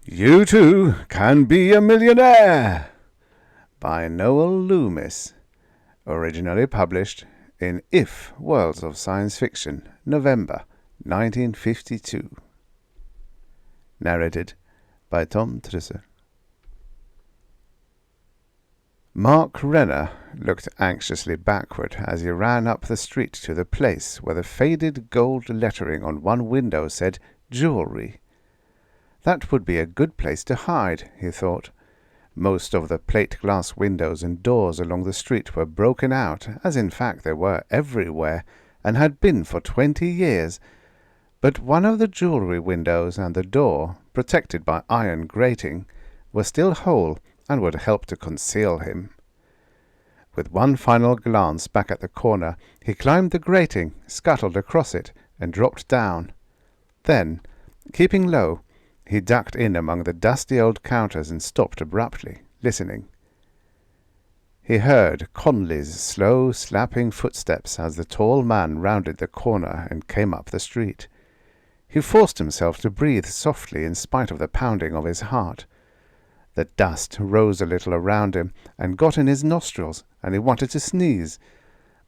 You Too Can Be a Millionaire by Noel Loomis, originally published in If Worlds of Science Fiction, November 1952. Narrated by Tom Trussel. Mark Renner looked anxiously backward as he ran up the street to the place where the faded gold lettering on one window said jewelry. That would be a good place to hide, he thought. Most of the plate-glass windows and doors along the street were broken out, as in fact they were everywhere, and had been for 20 years. But one of the jewelry windows and the door, protected by iron grating, were still whole and would help to conceal him. With one final glance back at the corner, he climbed the grating, scuttled across it, and dropped down. Then, keeping low, he ducked in among the dusty old counters and stopped abruptly, listening. He heard Conley's slow, slapping footsteps as the tall man rounded the corner and came up the street. He forced himself to breathe softly in spite of the pounding of his heart. The dust rose a little around him and got in his nostrils, and he wanted to sneeze,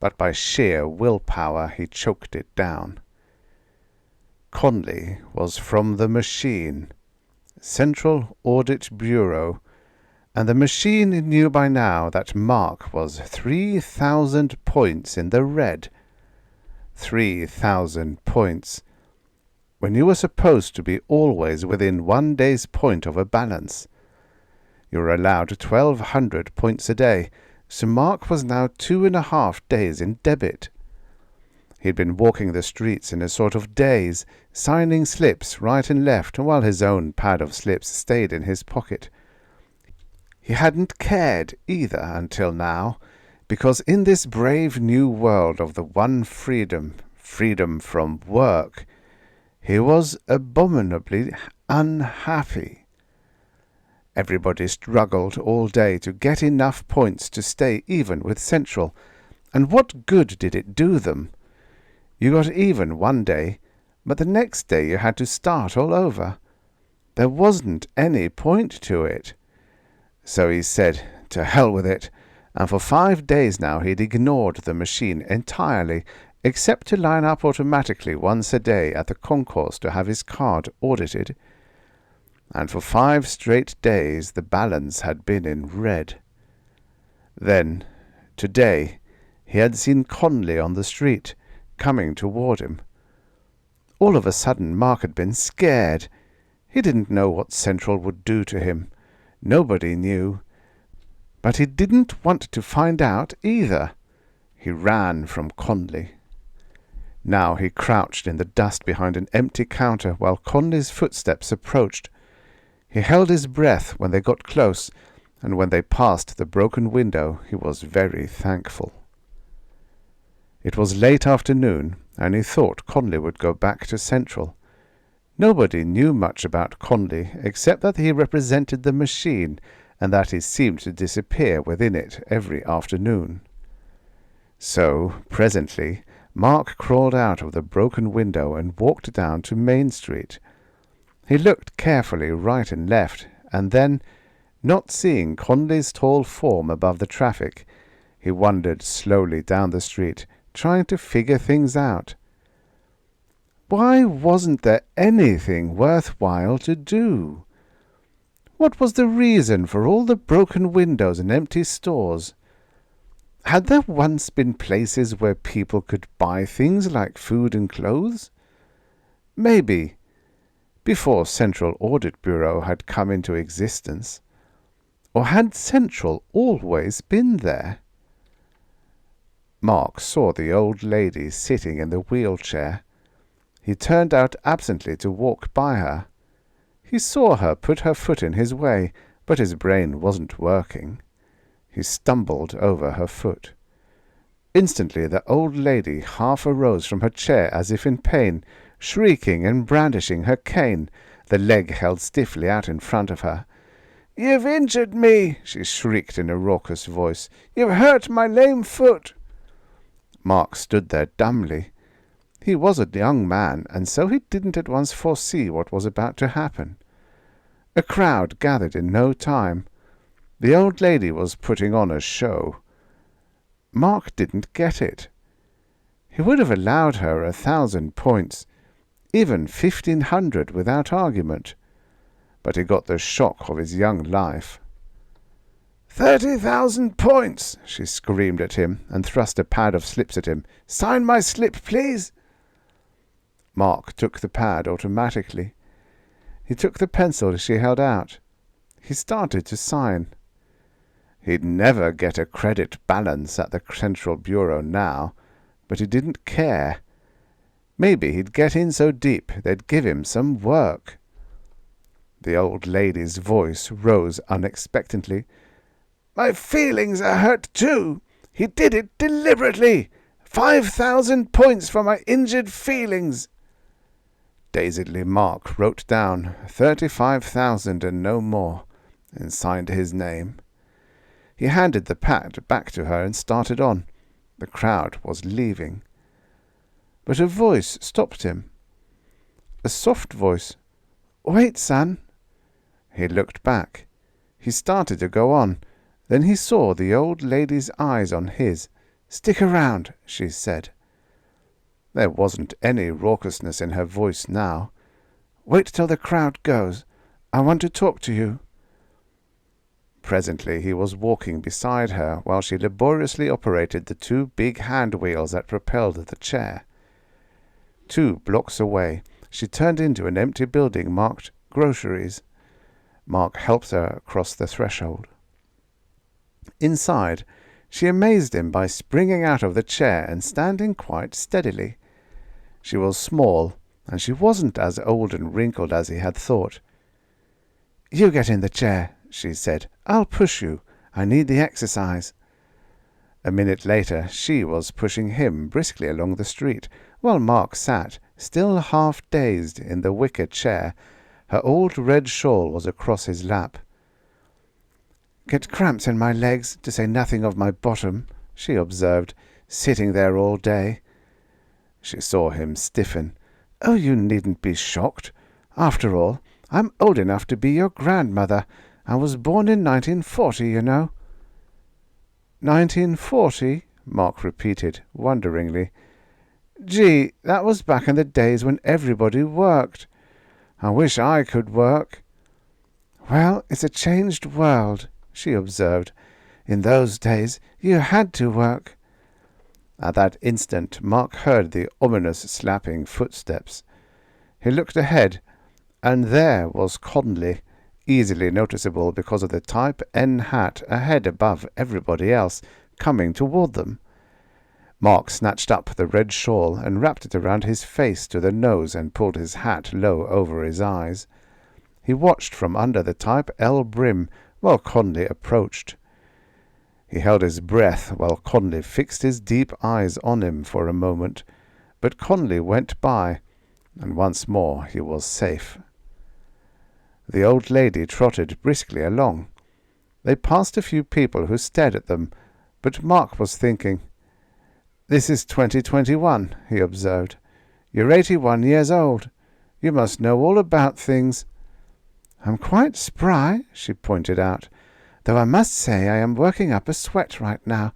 but by sheer willpower he choked it down. Conley was from the machine, Central Audit Bureau, and the machine knew by now that Mark was 3,000 points in the red. 3,000 points, when you were supposed to be always within 1 day's point of a balance. You were allowed 1,200 points a day, so Mark was now 2.5 days in debit. He'd been walking the streets in a sort of daze, signing slips right and left, while his own pad of slips stayed in his pocket. He hadn't cared either until now, because in this brave new world of the one freedom from work, he was abominably unhappy. Everybody struggled all day to get enough points to stay even with Central, and what good did it do them? You got even one day, but the next day you had to start all over. There wasn't any point to it. So he said, to hell with it, and for 5 days now he'd ignored the machine entirely, except to line up automatically once a day at the concourse to have his card audited. And for 5 straight days the balance had been in red. Then, today, he had seen Conley on the street, coming toward him. All of a sudden Mark had been scared. He didn't know what Central would do to him. Nobody knew. But he didn't want to find out either. He ran from Conley. Now he crouched in the dust behind an empty counter while Conley's footsteps approached. He held his breath when they got close, and when they passed the broken window he was very thankful. It was late afternoon, and he thought Conley would go back to Central. Nobody knew much about Conley, except that he represented the machine, and that he seemed to disappear within it every afternoon. So, presently, Mark crawled out of the broken window and walked down to Main Street. He looked carefully right and left, and then, not seeing Conley's tall form above the traffic, he wandered slowly down the street, trying to figure things out. Why wasn't there anything worthwhile to do? What was the reason for all the broken windows and empty stores? Had there once been places where people could buy things like food and clothes? Maybe, before Central Audit Bureau had come into existence. Or had Central always been there? Mark saw the old lady sitting in the wheelchair. He turned out absently to walk by her. He saw her put her foot in his way, but his brain wasn't working. He stumbled over her foot. Instantly the old lady half arose from her chair as if in pain, shrieking and brandishing her cane, the leg held stiffly out in front of her. "You've injured me," she shrieked in a raucous voice. "You've hurt my lame foot." Mark stood there dumbly. He was a young man, and so he didn't at once foresee what was about to happen. A crowd gathered in no time. The old lady was putting on a show. Mark didn't get it. He would have allowed her 1,000 points, even 1,500 without argument, but he got the shock of his young life. 30,000 points, she screamed at him and thrust a pad of slips at him. Sign my slip, please. Mark took the pad automatically. He took the pencil she held out. He started to sign. He'd never get a credit balance at the Central Bureau now, but he didn't care. Maybe he'd get in so deep they'd give him some work. The old lady's voice rose unexpectedly. My feelings are hurt too. He did it deliberately. 5,000 points for my injured feelings. Dazedly Mark wrote down 35,000 and no more, and signed his name. He handed the pad back to her and started on. The crowd was leaving. But a voice stopped him. A soft voice. Wait, son. He looked back. He started to go on. Then he saw the old lady's eyes on his. Stick around, she said. There wasn't any raucousness in her voice now. Wait till the crowd goes. I want to talk to you. Presently he was walking beside her while she laboriously operated the 2 big hand wheels that propelled the chair. 2 blocks away, she turned into an empty building marked Groceries. Mark helped her across the threshold. Inside, she amazed him by springing out of the chair and standing quite steadily. She was small, and she wasn't as old and wrinkled as he had thought. You get in the chair, she said. I'll push you. I need the exercise. A minute later, she was pushing him briskly along the street, while Mark sat, still half dazed, in the wicker chair. Her old red shawl was across his lap. Get cramps in my legs, to say nothing of my bottom, she observed, sitting there all day. She saw him stiffen. Oh, you needn't be shocked. After all, I'm old enough to be your grandmother. I was born in 1940, you know. 1940? Mark repeated, wonderingly. Gee, that was back in the days when everybody worked. I wish I could work. Well, it's a changed world, she observed. In those days you had to work. At that instant Mark heard the ominous slapping footsteps. He looked ahead, and there was Conley, easily noticeable because of the Type N hat a head above everybody else, coming toward them. Mark snatched up the red shawl and wrapped it around his face to the nose and pulled his hat low over his eyes. He watched from under the Type L brim while Conley approached. He held his breath while Conley fixed his deep eyes on him for a moment, but Conley went by, and once more he was safe. The old lady trotted briskly along. They passed a few people who stared at them, but Mark was thinking. This is 2021, he observed. You're 81 years old. You must know all about things. I'm quite spry, she pointed out, though I must say I am working up a sweat right now.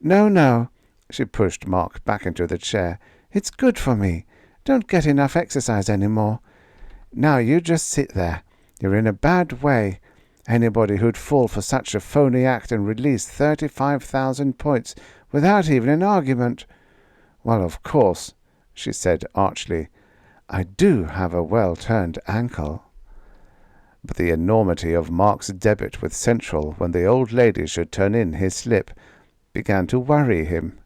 No, she pushed Mark back into the chair. It's good for me. Don't get enough exercise any more. Now you just sit there. You're in a bad way. Anybody who'd fall for such a phony act and release 35,000 points without even an argument. Well, of course, she said archly, I do have a well-turned ankle. But the enormity of Mark's debit with Central when the old lady should turn in his slip began to worry him.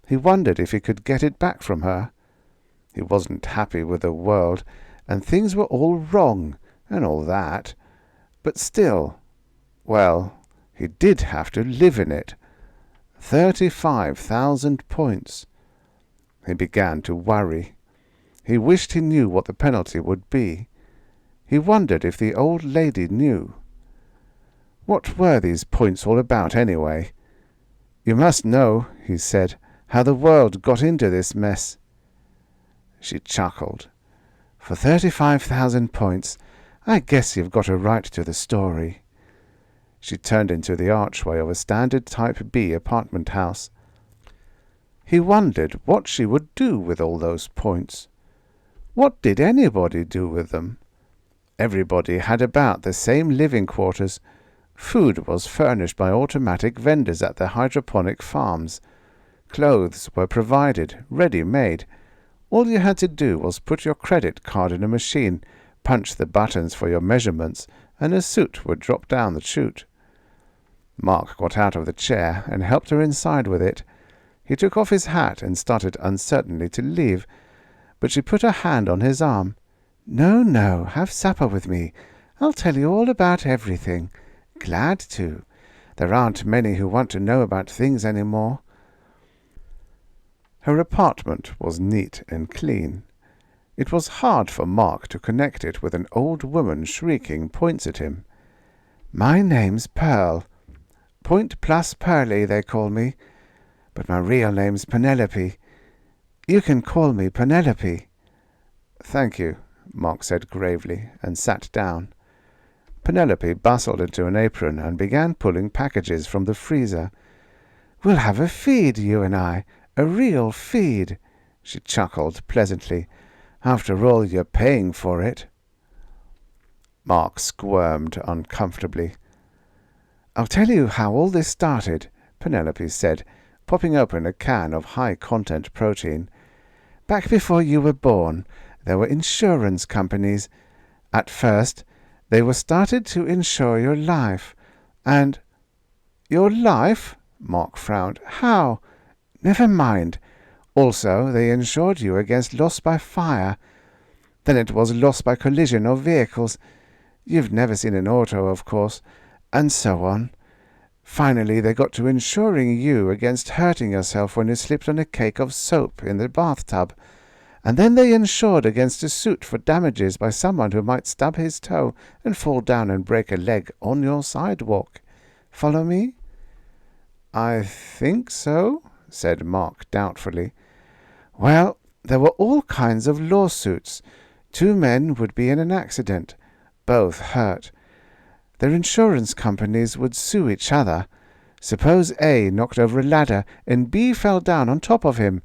He wondered if he could get it back from her. He wasn't happy with the world, and things were all wrong, and all that. But still, well, he did have to live in it. 35,000 points. He began to worry. He wished he knew what the penalty would be. He wondered if the old lady knew. What were these points all about, anyway? You must know, he said, how the world got into this mess. She chuckled. For 35,000 points, I guess you've got a right to the story." She turned into the archway of a standard Type B apartment house. He wondered what she would do with all those points. What did anybody do with them? Everybody had about the same living quarters. Food was furnished by automatic vendors at the hydroponic farms. Clothes were provided, ready-made. All you had to do was put your credit card in a machine, punch the buttons for your measurements, and a suit would drop down the chute. Mark got out of the chair and helped her inside with it. He took off his hat and started uncertainly to leave, but she put her hand on his arm. "No, no, have supper with me. I'll tell you all about everything. Glad to. There aren't many who want to know about things any more." Her apartment was neat and clean. It was hard for Mark to connect it with an old woman shrieking points at him. "My name's Pearl. Point-Plus-Pearlie they call me, but my real name's Penelope. You can call me Penelope." "Thank you," Mark said gravely, and sat down. Penelope bustled into an apron and began pulling packages from the freezer. "We'll have a feed, you and I, a real feed," she chuckled pleasantly. "After all, you're paying for it." Mark squirmed uncomfortably. "I'll tell you how all this started," Penelope said, popping open a can of high-content protein. "Back before you were born, there were insurance companies. At first, they were started to insure your life, and—" "Your life?" Mark frowned. "How?" "Never mind. Also, they insured you against loss by fire. Then it was loss by collision of vehicles. You've never seen an auto, of course. And so on. Finally, they got to insuring you against hurting yourself when you slipped on a cake of soap in the bathtub. And then they insured against a suit for damages by someone who might stub his toe and fall down and break a leg on your sidewalk. Follow me?" "I think so," said Mark doubtfully. "Well, there were all kinds of lawsuits. 2 men would be in an accident, both hurt. Their insurance companies would sue each other. Suppose A knocked over a ladder and B fell down on top of him.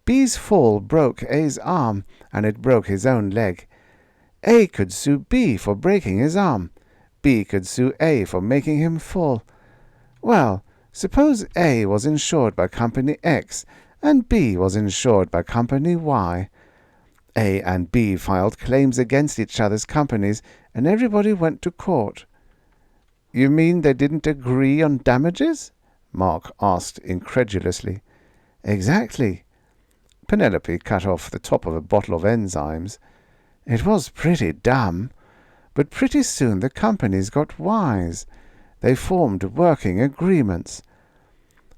B's fall broke A's arm, and it broke his own leg. A could sue B for breaking his arm. B could sue A for making him fall. Well, suppose A was insured by Company X, and B was insured by Company Y. A and B filed claims against each other's companies, and everybody went to court." "You mean they didn't agree on damages?" Mark asked incredulously. "Exactly." Penelope cut off the top of a bottle of enzymes. "It was pretty dumb. But pretty soon the companies got wise. They formed working agreements.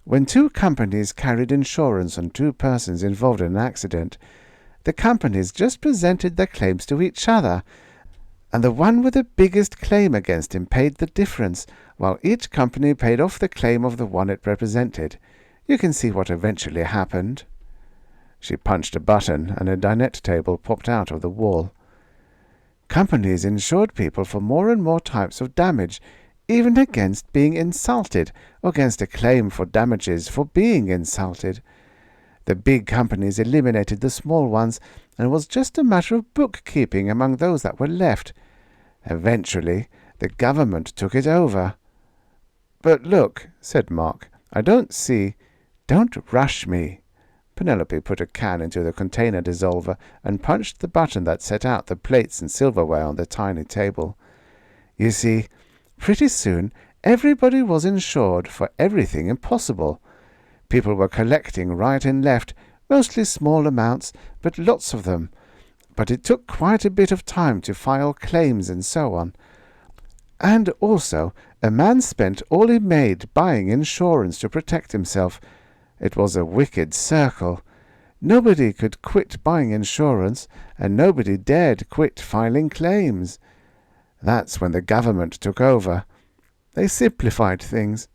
When 2 companies carried insurance on 2 persons involved in an accident, the companies just presented their claims to each other, and the one with the biggest claim against him paid the difference, while each company paid off the claim of the one it represented. You can see what eventually happened." She punched a button, and a dinette table popped out of the wall. "Companies insured people for more and more types of damage, even against being insulted, or against a claim for damages for being insulted. The big companies eliminated the small ones, and it was just a matter of bookkeeping among those that were left. Eventually, the government took it over." "But look," said Mark, "I don't see—" "Don't rush me." Penelope put a can into the container dissolver and punched the button that set out the plates and silverware on the tiny table. "You see, pretty soon everybody was insured for everything impossible. People were collecting right and left, mostly small amounts, but lots of them. But it took quite a bit of time to file claims and so on. And also, a man spent all he made buying insurance to protect himself. It was a wicked circle. Nobody could quit buying insurance, and nobody dared quit filing claims. That's when the government took over. They simplified things.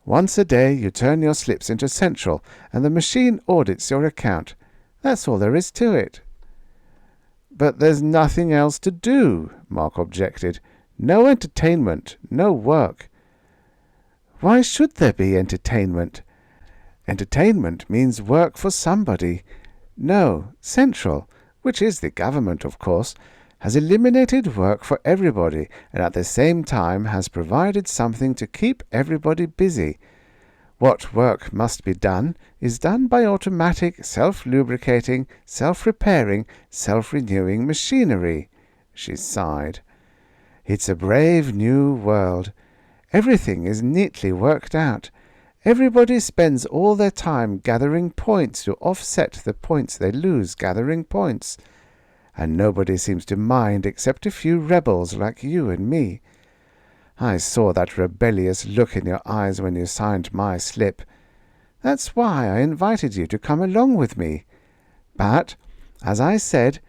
Once a day you turn your slips into Central, and the machine audits your account. That's all there is to it." "But there's nothing else to do," Mark objected. "No entertainment, no work." "Why should there be entertainment? Entertainment means work for somebody. No, Central, which is the government, of course, has eliminated work for everybody and at the same time has provided something to keep everybody busy. What work must be done is done by automatic, self-lubricating, self-repairing, self-renewing machinery." She sighed. "It's a brave new world. Everything is neatly worked out. Everybody spends all their time gathering points to offset the points they lose gathering points. And nobody seems to mind except a few rebels like you and me. I saw that rebellious look in your eyes when you signed my slip. That's why I invited you to come along with me. But, as I said,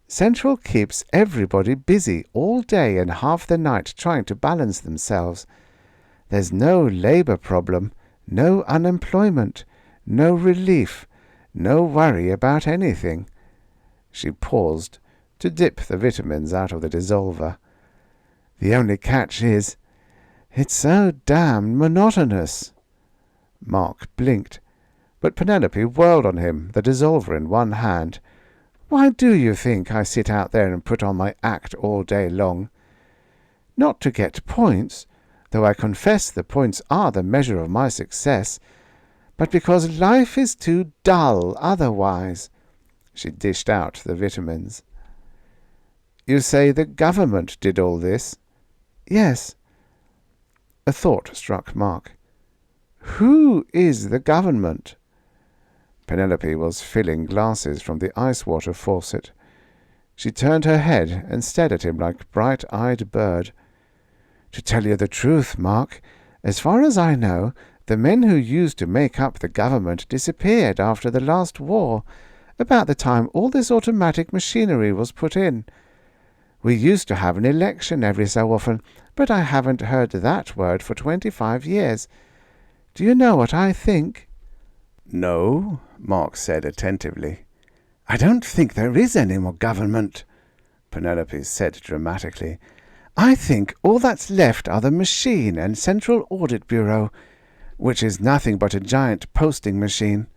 Central keeps everybody busy all day and half the night trying to balance themselves. There's no labor problem, no unemployment, no relief, no worry about anything." She paused to dip the vitamins out of the dissolver. "The only catch is, it's so damned monotonous." Mark blinked, but Penelope whirled on him, the dissolver in one hand. "Why do you think I sit out there and put on my act all day long? Not to get points, though I confess the points are the measure of my success, but because life is too dull otherwise." She dished out the vitamins. "You say the government did all this?" "Yes." A thought struck Mark. "Who is the government?" Penelope was filling glasses from the ice-water faucet. She turned her head and stared at him like a bright-eyed bird. "To tell you the truth, Mark, as far as I know, the men who used to make up the government disappeared after the last war, about the time all this automatic machinery was put in. We used to have an election every so often, but I haven't heard that word for 25 years. Do you know what I think?" "No," Mark said attentively. "I don't think there is any more government," Penelope said dramatically. "I think all that's left are the machine and Central Audit Bureau, which is nothing but a giant posting machine."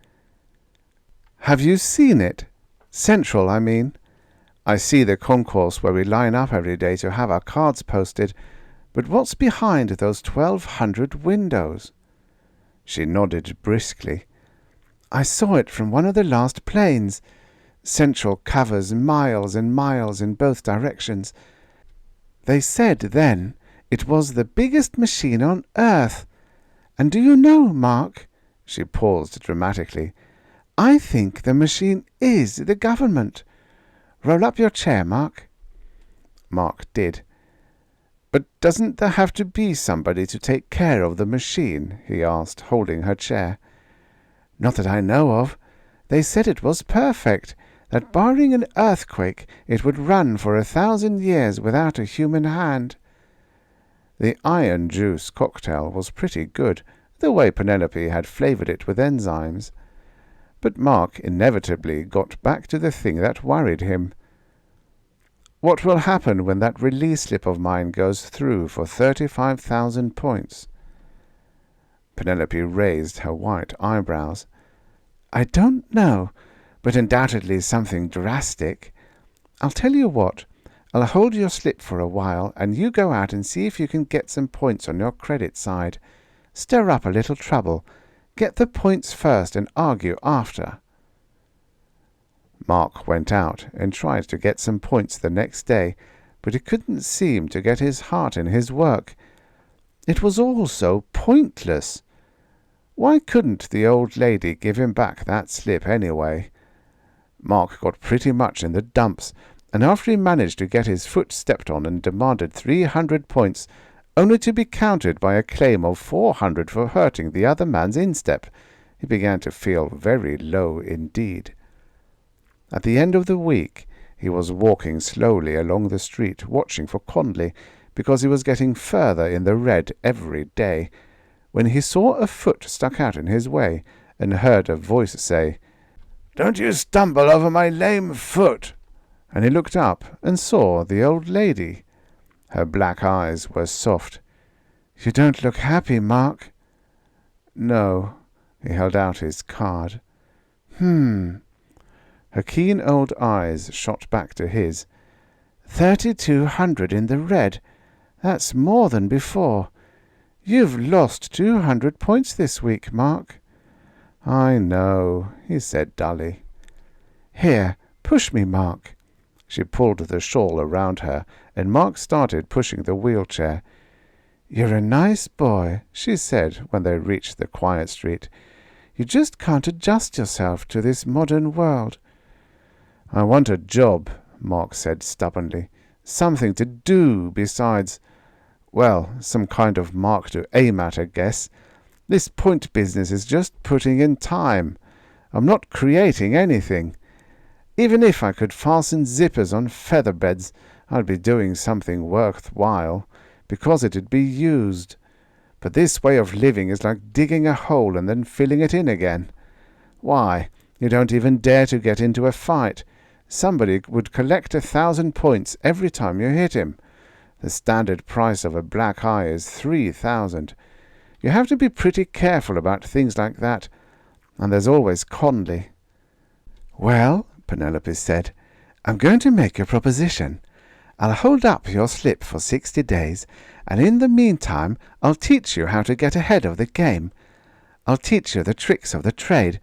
"Have you seen it? Central, I mean. I see the concourse where we line up every day to have our cards posted, but what's behind those 1,200 windows?" She nodded briskly. "I saw it from one of the last planes. Central covers miles and miles in both directions. They said then it was the biggest machine on earth. And do you know, Mark," she paused dramatically, "I think the machine is the government. Roll up your chair, Mark." Mark did. "But doesn't there have to be somebody to take care of the machine?" he asked, holding her chair. "Not that I know of. They said it was perfect, that barring an earthquake it would run for 1,000 years without a human hand." The iron juice cocktail was pretty good, the way Penelope had flavoured it with enzymes. But Mark inevitably got back to the thing that worried him. "What will happen when that release slip of mine goes through for 35,000 points?" Penelope raised her white eyebrows. "I don't know, but undoubtedly something drastic. I'll tell you what, I'll hold your slip for a while, and you go out and see if you can get some points on your credit side. Stir up a little trouble. Get the points first and argue after." Mark went out and tried to get some points the next day, but he couldn't seem to get his heart in his work. It was all so pointless. Why couldn't the old lady give him back that slip anyway? Mark got pretty much in the dumps, and after he managed to get his foot stepped on and demanded 300 points, only to be countered by a claim of 400 for hurting the other man's instep, he began to feel very low indeed. At the end of the week, he was walking slowly along the street, watching for Conley, because he was getting further in the red every day, when he saw a foot stuck out in his way, and heard a voice say, "Don't you stumble over my lame foot!" And he looked up and saw the old lady. Her black eyes were soft. "You don't look happy, Mark." "No." He held out his card. Her keen old eyes shot back to his. 3,200 in the red. That's more than before. You've lost 200 points this week, Mark." "I know," he said dully. "Here, push me, Mark." She pulled the shawl around her, and Mark started pushing the wheelchair. "You're a nice boy," she said when they reached the quiet street. "You just can't adjust yourself to this modern world." "I want a job," Mark said stubbornly. "Something to do besides, well, some kind of mark to aim at, I guess. This point business is just putting in time. I'm not creating anything. Even if I could fasten zippers on featherbeds, I'd be doing something worthwhile, because it'd be used. But this way of living is like digging a hole and then filling it in again. Why, you don't even dare to get into a fight. Somebody would collect 1,000 points every time you hit him. The standard price of a black eye is 3,000. You have to be pretty careful about things like that. And there's always Conley." "Well," Penelope said, "I'm going to make a proposition. I'll hold up your slip for 60 days, and in the meantime I'll teach you how to get ahead of the game. I'll teach you the tricks of the trade,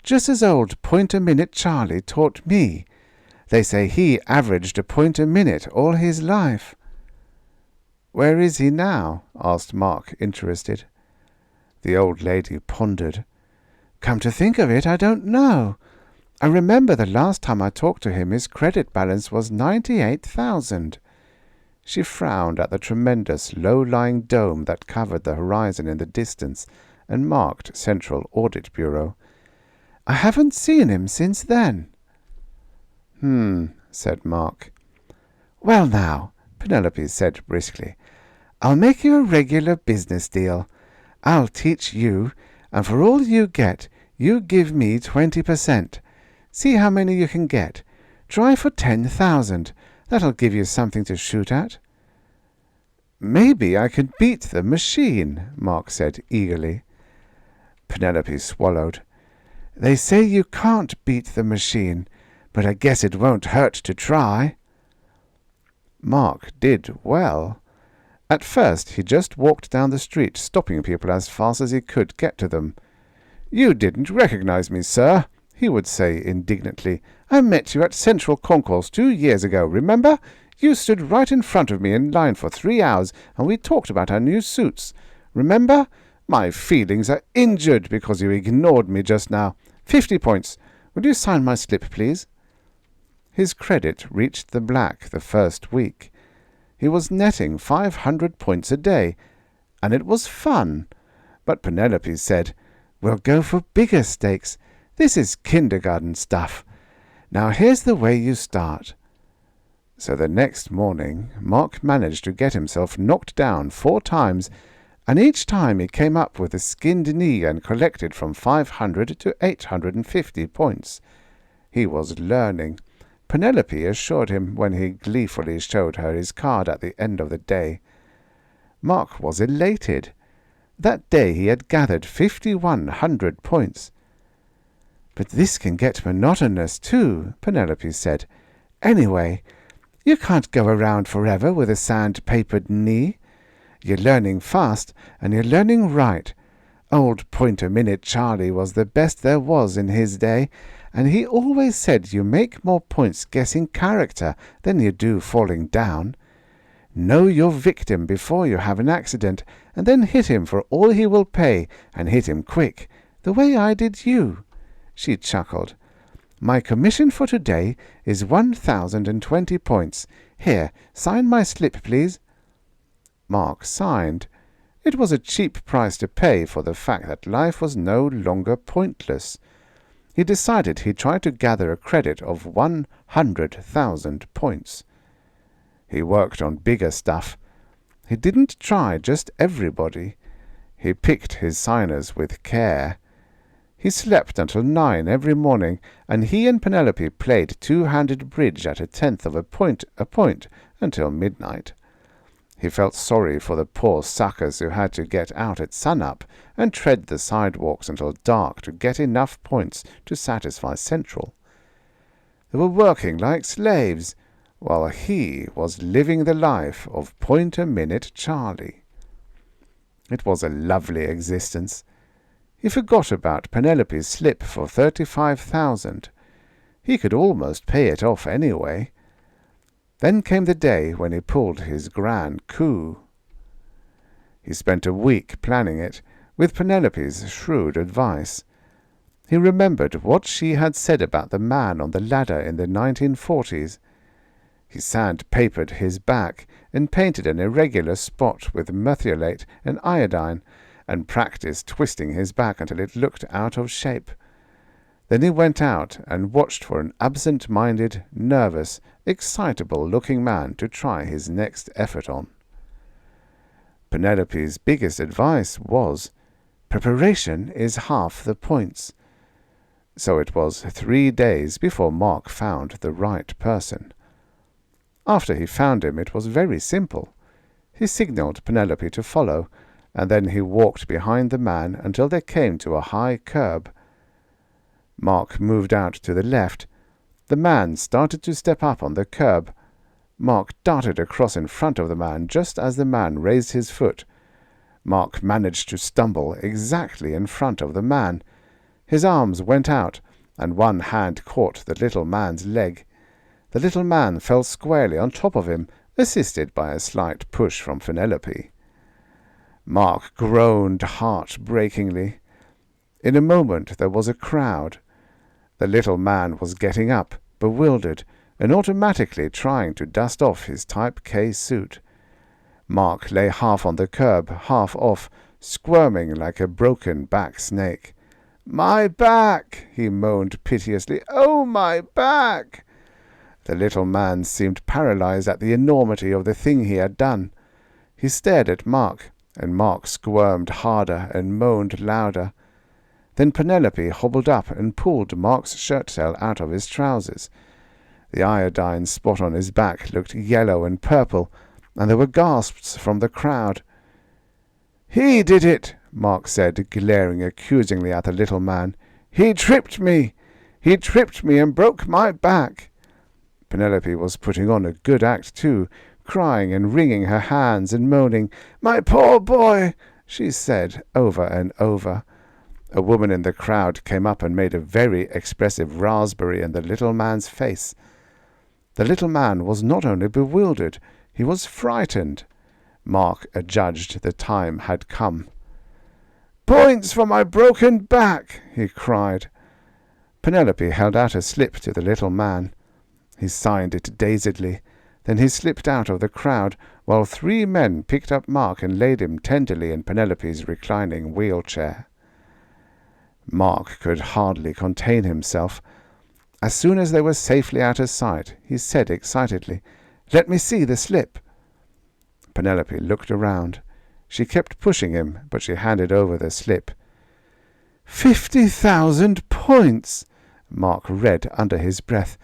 just as old Point-A-Minute Charlie taught me. They say he averaged a point a minute all his life." "Where is he now?" asked Mark, interested. The old lady pondered. "Come to think of it, I don't know. I remember the last time I talked to him his credit balance was 98,000. She frowned at the tremendous low-lying dome that covered the horizon in the distance and marked Central Audit Bureau. "I haven't seen him since then." Said Mark. "Well now," Penelope said briskly, "I'll make you a regular business deal. I'll teach you, and for all you get, you give me 20%. See how many you can get. Try for 10,000. That'll give you something to shoot at." "Maybe I could beat the machine," Mark said eagerly. Penelope swallowed. "They say you can't beat the machine, but I guess it won't hurt to try." Mark did well. At first he just walked down the street, stopping people as fast as he could get to them. "You didn't recognize me, sir," he would say indignantly. "I met you at Central Concourse 2 years ago, remember? You stood right in front of me in line for 3 hours, and we talked about our new suits. Remember? My feelings are injured because you ignored me just now. 50 points. Will you sign my slip, please?" His credit reached the black the first week. He was netting 500 points a day, and it was fun. But Penelope said, "We'll go for bigger stakes. This is kindergarten stuff. Now here's the way you start." So the next morning Mark managed to get himself knocked down 4 times, and each time he came up with a skinned knee and collected from 500 to 850 points. He was learning. Penelope assured him when he gleefully showed her his card at the end of the day. Mark was elated. That day he had gathered 5,100 points. "But this can get monotonous too," Penelope said. "Anyway, you can't go around forever with a sand-papered knee. You're learning fast, and you're learning right. Old Point-A-Minute Charlie was the best there was in his day, and he always said you make more points guessing character than you do falling down. Know your victim before you have an accident, and then hit him for all he will pay, and hit him quick, the way I did you." She chuckled. "My commission for today is 1,020 points. Here, sign my slip, please." Mark signed. It was a cheap price to pay for the fact that life was no longer pointless. He decided he'd try to gather a credit of 100,000 points. He worked on bigger stuff. He didn't try just everybody. He picked his signers with care. He slept until 9 every morning, and he and Penelope played 2-handed bridge at 1/10 of a point until midnight. He felt sorry for the poor suckers who had to get out at sun-up and tread the sidewalks until dark to get enough points to satisfy Central. They were working like slaves, while he was living the life of point-a-minute Charlie. It was a lovely existence. He forgot about Penelope's slip for 35,000. He could almost pay it off anyway. Then came the day when he pulled his grand coup. He spent a week planning it, with Penelope's shrewd advice. He remembered what she had said about the man on the ladder in the 1940s. He sandpapered his back and painted an irregular spot with methylate and iodine, and practiced twisting his back until it looked out of shape. Then he went out and watched for an absent-minded, nervous, excitable-looking man to try his next effort on. Penelope's biggest advice was, preparation is half the points. So it was 3 days before Mark found the right person. After he found him, it was very simple. He signalled Penelope to follow, and then he walked behind the man until they came to a high curb. Mark moved out to the left. The man started to step up on the curb. Mark darted across in front of the man just as the man raised his foot. Mark managed to stumble exactly in front of the man. His arms went out, and one hand caught the little man's leg. The little man fell squarely on top of him, assisted by a slight push from Penelope. Mark groaned heart-breakingly. In a moment there was a crowd. The little man was getting up, bewildered, and automatically trying to dust off his Type K suit. Mark lay half on the curb, half off, squirming like a broken-back snake. "My back!" he moaned piteously. "Oh, my back!" The little man seemed paralyzed at the enormity of the thing he had done. He stared at Mark, and Mark squirmed harder and moaned louder. Then Penelope hobbled up and pulled Mark's shirt-tail out of his trousers. The iodine spot on his back looked yellow and purple, and there were gasps from the crowd. "He did it," Mark said, glaring accusingly at the little man. "He tripped me! He tripped me and broke my back!" Penelope was putting on a good act too, crying and wringing her hands and moaning. "My poor boy!" she said over and over. A woman in the crowd came up and made a very expressive raspberry in the little man's face. The little man was not only bewildered, he was frightened. Mark adjudged the time had come. "Points for my broken back!" he cried. Penelope held out a slip to the little man. He signed it dazedly. Then he slipped out of the crowd, while 3 men picked up Mark and laid him tenderly in Penelope's reclining wheelchair. Mark could hardly contain himself. As soon as they were safely out of sight, he said excitedly, "Let me see the slip." Penelope looked around. She kept pushing him, but she handed over the slip. 50,000 points! Mark read under his breath.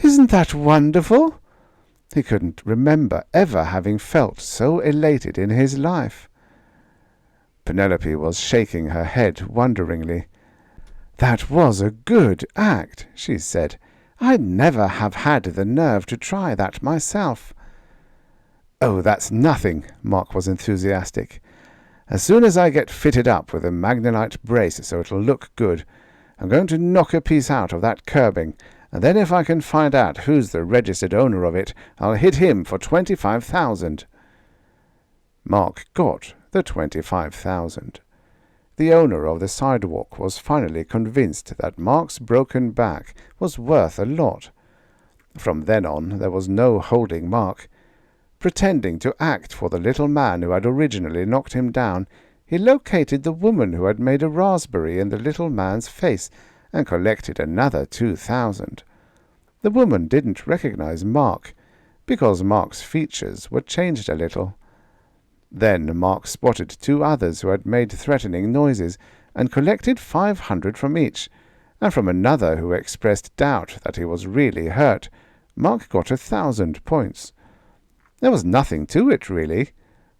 "Isn't that wonderful?" He couldn't remember ever having felt so elated in his life. Penelope was shaking her head wonderingly. "That was a good act," she said. "I'd never have had the nerve to try that myself." "Oh, that's nothing," Mark was enthusiastic. "As soon as I get fitted up with a magnolite brace so it'll look good, I'm going to knock a piece out of that curbing, and then if I can find out who's the registered owner of it, I'll hit him for 25,000. Mark got the 25,000. The owner of the sidewalk was finally convinced that Mark's broken back was worth a lot. From then on, there was no holding Mark. Pretending to act for the little man who had originally knocked him down, he located the woman who had made a raspberry in the little man's face and collected another 2,000. The woman didn't recognize Mark, because Mark's features were changed a little. Then Mark spotted 2 others who had made threatening noises, and collected 500 from each, and from another who expressed doubt that he was really hurt, Mark got 1,000 points. There was nothing to it, really.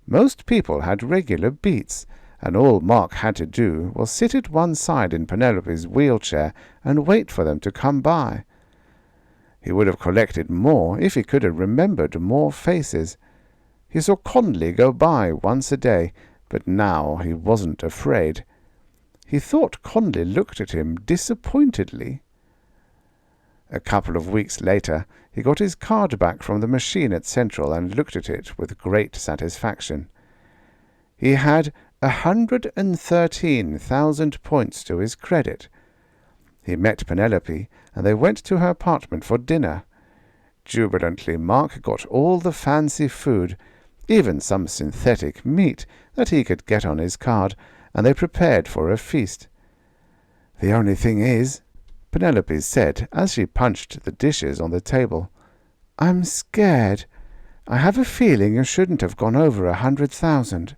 Most people had regular beats, and all Mark had to do was sit at one side in Penelope's wheelchair and wait for them to come by. He would have collected more if he could have remembered more faces. He saw Conley go by once a day, but now he wasn't afraid. He thought Conley looked at him disappointedly. A couple of weeks later, he got his card back from the machine at Central and looked at it with great satisfaction. He had 113,000 points to his credit. He met Penelope, and they went to her apartment for dinner. Jubilantly, Mark got all the fancy food, even some synthetic meat that he could get on his card, and they prepared for a feast. "The only thing is," Penelope said as she punched the dishes on the table, "I'm scared. I have a feeling you shouldn't have gone over 100,000.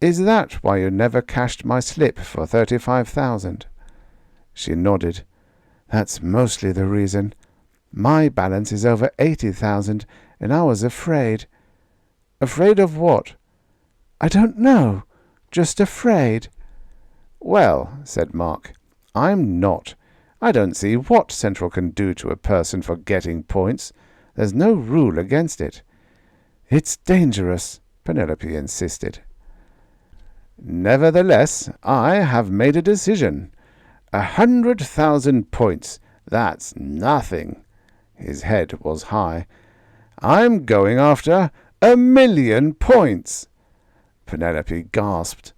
"Is that why you never cashed my slip for 35,000? She nodded. "That's mostly the reason. My balance is over 80,000, and I was afraid." "Afraid of what?" "I don't know. Just afraid." "Well," said Mark, "I'm not. I don't see what Central can do to a person for getting points. There's no rule against it." "It's dangerous," Penelope insisted. "Nevertheless, I have made a decision. 100,000 points. That's nothing." His head was high. "I'm going after 1,000,000 points." Penelope gasped.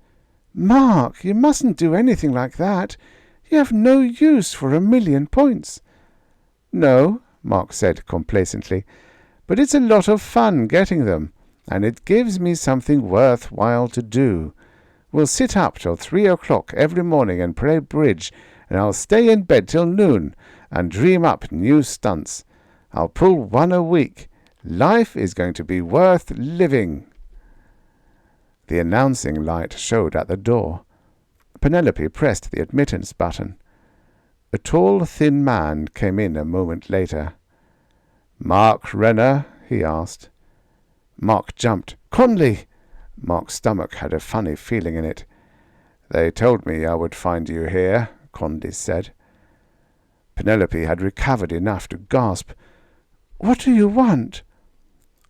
"Mark, you mustn't do anything like that. You have no use for 1,000,000 points." "No," Mark said complacently, "but it's a lot of fun getting them, and it gives me something worthwhile to do. We'll sit up till 3 o'clock every morning and play bridge, and I'll stay in bed till noon and dream up new stunts. I'll pull one a week. Life is going to be worth living." The announcing light showed at the door. Penelope pressed the admittance button. A tall, thin man came in a moment later. "Mark Renner?" he asked. Mark jumped. "Conley!" Mark's stomach had a funny feeling in it. "They told me I would find you here," Conley said. Penelope had recovered enough to gasp. "What do you want?"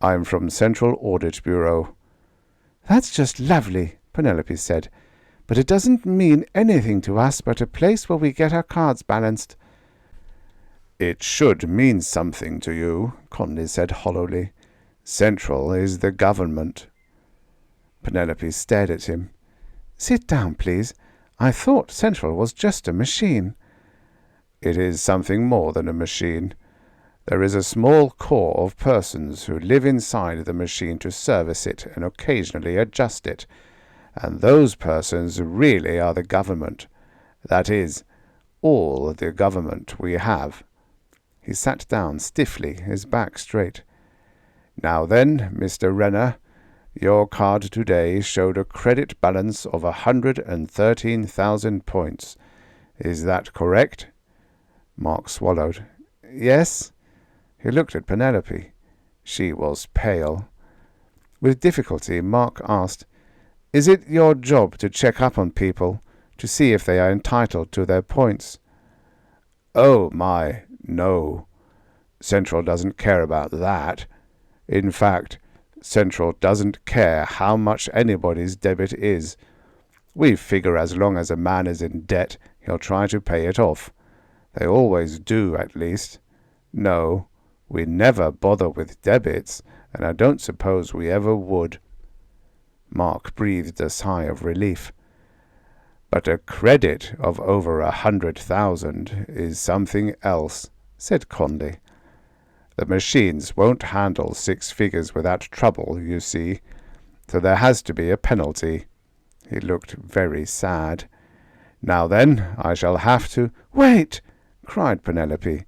"I'm from Central Audit Bureau." "That's just lovely," Penelope said. "But it doesn't mean anything to us but a place where we get our cards balanced." "It should mean something to you," Conley said hollowly. "Central is the government." Penelope stared at him. "Sit down, please. I thought Central was just a machine." "It is something more than a machine. There is a small core of persons who live inside the machine to service it and occasionally adjust it, and those persons really are the government. That is, all the government we have." He sat down stiffly, his back straight. "Now then, Mr. Renner, your card today showed a credit balance of 113,000 points. Is that correct?" Mark swallowed. "Yes." He looked at Penelope. She was pale. With difficulty, Mark asked, "Is it your job to check up on people, to see if they are entitled to their points?" "Oh, my, no. Central doesn't care about that. In fact, Central doesn't care how much anybody's debit is. We figure as long as a man is in debt, he'll try to pay it off. They always do, at least. No, we never bother with debits, and I don't suppose we ever would." Mark breathed a sigh of relief. "But a credit of over 100,000 is something else," said Conley. "The machines won't handle 6 figures without trouble, you see, so there has to be a penalty." He looked very sad. "Now then, I shall have to—" "Wait!" cried Penelope.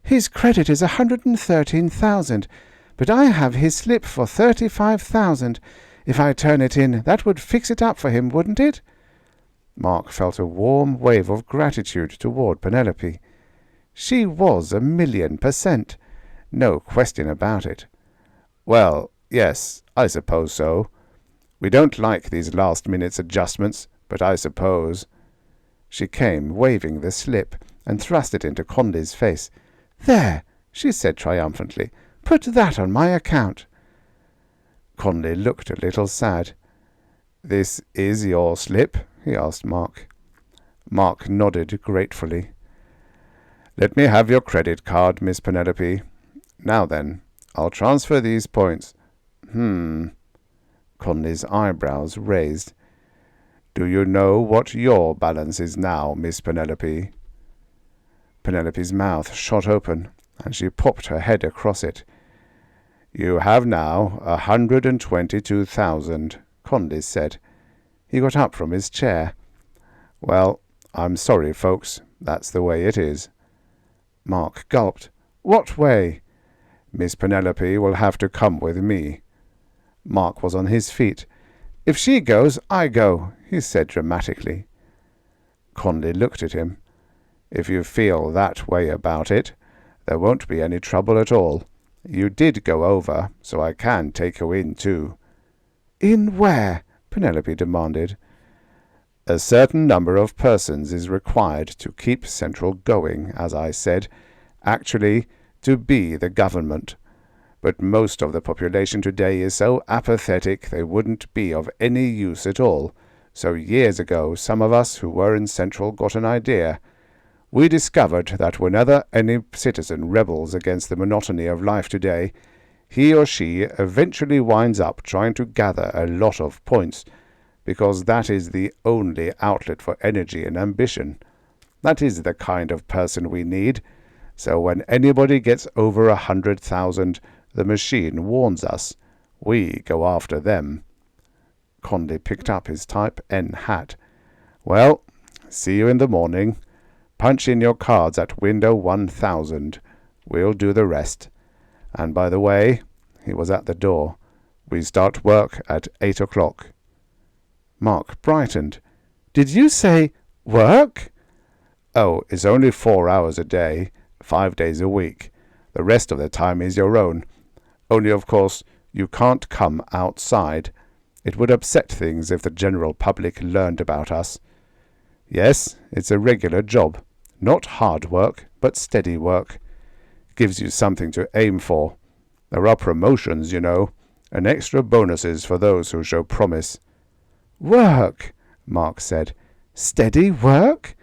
"His credit is 113,000, but I have his slip for 35,000. If I turn it in, that would fix it up for him, wouldn't it?" Mark felt a warm wave of gratitude toward Penelope. She was 1,000,000%. No question about it. Well, yes, I suppose so. We don't like these last-minute adjustments, but I suppose. She came, waving the slip, and thrust it into Conley's face. "There," she said triumphantly. "Put that on my account." Conley looked a little sad. "This is your slip?" he asked Mark. Mark nodded gratefully. "Let me have your credit card, Miss Penelope. Now then, I'll transfer these points." Conley's eyebrows raised. "Do you know what your balance is now, Miss Penelope?" Penelope's mouth shot open, and she popped her head across it. "You have now 122,000, Conley said. He got up from his chair. "Well, I'm sorry, folks. That's the way it is." Mark gulped. "What way?" "Miss Penelope will have to come with me." Mark was on his feet. "If she goes, I go," he said dramatically. Conley looked at him. "If you feel that way about it, there won't be any trouble at all. You did go over, so I can take you in too." "In where?" Penelope demanded. "A certain number of persons is required to keep Central going, as I said, actually to be the government. But most of the population today is so apathetic they wouldn't be of any use at all. So years ago some of us who were in Central got an idea. We discovered that whenever any citizen rebels against the monotony of life today, he or she eventually winds up trying to gather a lot of points, because that is the only outlet for energy and ambition. That is the kind of person we need. So when anybody gets over 100,000, the machine warns us. We go after them." Conley picked up his Type N hat. "Well, see you in the morning. Punch in your cards at window 1000. We'll do the rest. And by the way," he was at the door, "we start work at 8 o'clock. Mark brightened. "Did you say work?" "Oh, it's only 4 hours a day, 5 days a week. The rest of the time is your own. Only, of course, you can't come outside. It would upset things if the general public learned about us. Yes, it's a regular job. Not hard work, but steady work. Gives you something to aim for. There are promotions, you know, and extra bonuses for those who show promise." "Work," Mark said. "Steady work?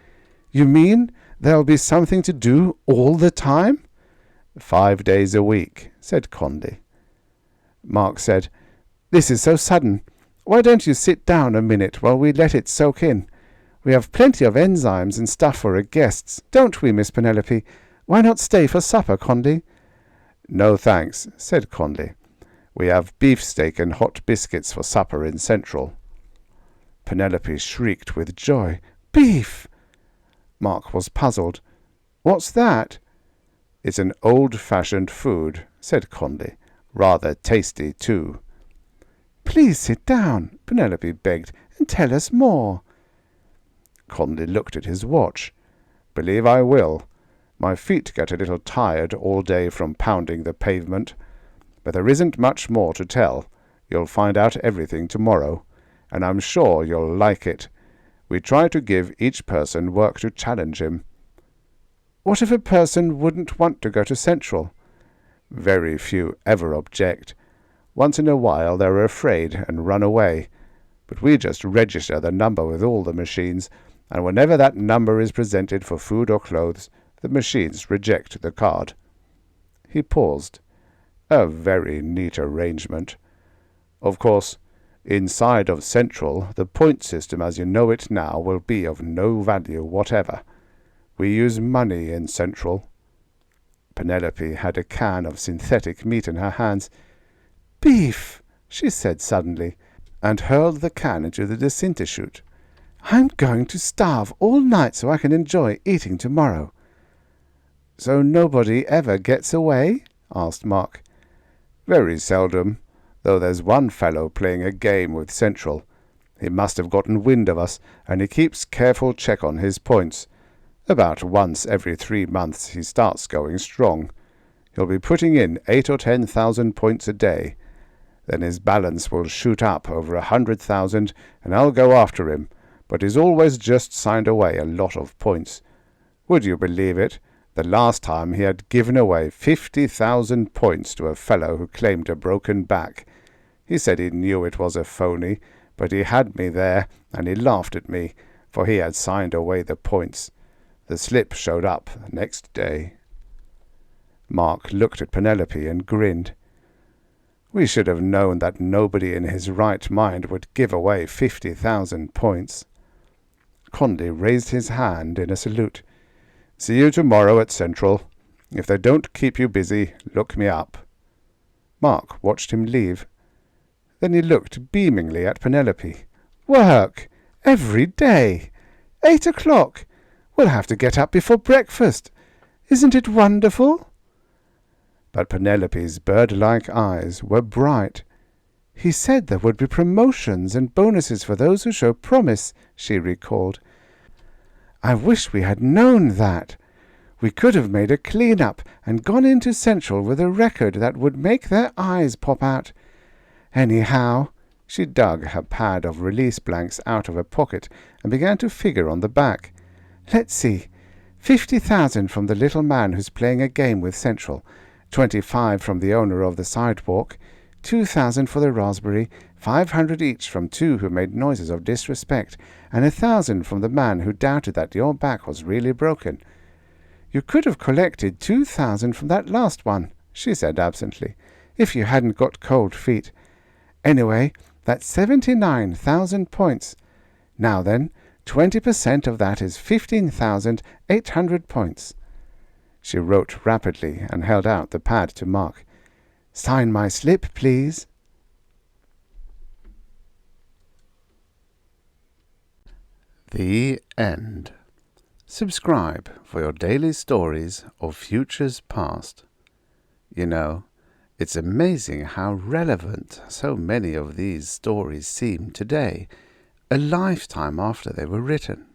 You mean there'll be something to do all the time?" 5 days a week, said Conley. Mark said, "This is so sudden. Why don't you sit down a minute while we let it soak in? We have plenty of enzymes and stuff for our guests, don't we, Miss Penelope? Why not stay for supper, Conley?" "No, thanks," said Conley. "We have beefsteak and hot biscuits for supper in Central." Penelope shrieked with joy. "Beef!" Mark was puzzled. "What's that?" "It's an old-fashioned food," said Conley. "Rather tasty, too." "Please sit down," Penelope begged, "and tell us more." Conley looked at his watch. "Believe I will. My feet get a little tired all day from pounding the pavement. But there isn't much more to tell. You'll find out everything tomorrow, and I'm sure you'll like it. We try to give each person work to challenge him." "What if a person wouldn't want to go to Central?" "Very few ever object. Once in a while they're afraid and run away. But we just register the number with all the machines, and whenever that number is presented for food or clothes, the machines reject the card." He paused. "A very neat arrangement. Of course, inside of Central, the point system as you know it now will be of no value whatever. We use money in Central." Penelope had a can of synthetic meat in her hands. "Beef!" she said suddenly, and hurled the can into the disinter chute. "I'm going to starve all night so I can enjoy eating tomorrow." "So nobody ever gets away?" asked Mark. "Very seldom, though there's one fellow playing a game with Central. He must have gotten wind of us, and he keeps careful check on his points. About once every 3 months he starts going strong. He'll be putting in 8 or 10,000 points a day. Then his balance will shoot up over 100,000, and I'll go after him, but he's always just signed away a lot of points. Would you believe it? The last time he had given away 50,000 points to a fellow who claimed a broken back. He said he knew it was a phony, but he had me there, and he laughed at me, for he had signed away the points. The slip showed up the next day. Mark looked at Penelope and grinned. We should have known that nobody in his right mind would give away 50,000 points. Conley raised his hand in a salute. See you tomorrow at Central. If they don't keep you busy, look me up. Mark watched him leave. Then he looked beamingly at Penelope. Work! Every day! 8 o'clock! We'll have to get up before breakfast. Isn't it wonderful? But Penelope's bird-like eyes were bright. He said there would be promotions and bonuses for those who show promise, she recalled. I wish we had known that. We could have made a clean-up and gone into Central with a record that would make their eyes pop out. Anyhow, she dug her pad of release blanks out of her pocket and began to figure on the back. Let's see. 50,000 from the little man who's playing a game with Central, 25 from the owner of the sidewalk, 2,000 for the raspberry, 500 each from 2 who made noises of disrespect, and 1,000 from the man who doubted that your back was really broken. You could have collected 2,000 from that last one, she said absently, if you hadn't got cold feet. Anyway, that's 79,000 points. Now then, 20% of that is 15,800 points. She wrote rapidly and held out the pad to Mark. Sign my slip, please. The end. Subscribe for your daily stories of futures past. You know, it's amazing how relevant so many of these stories seem today, a lifetime after they were written.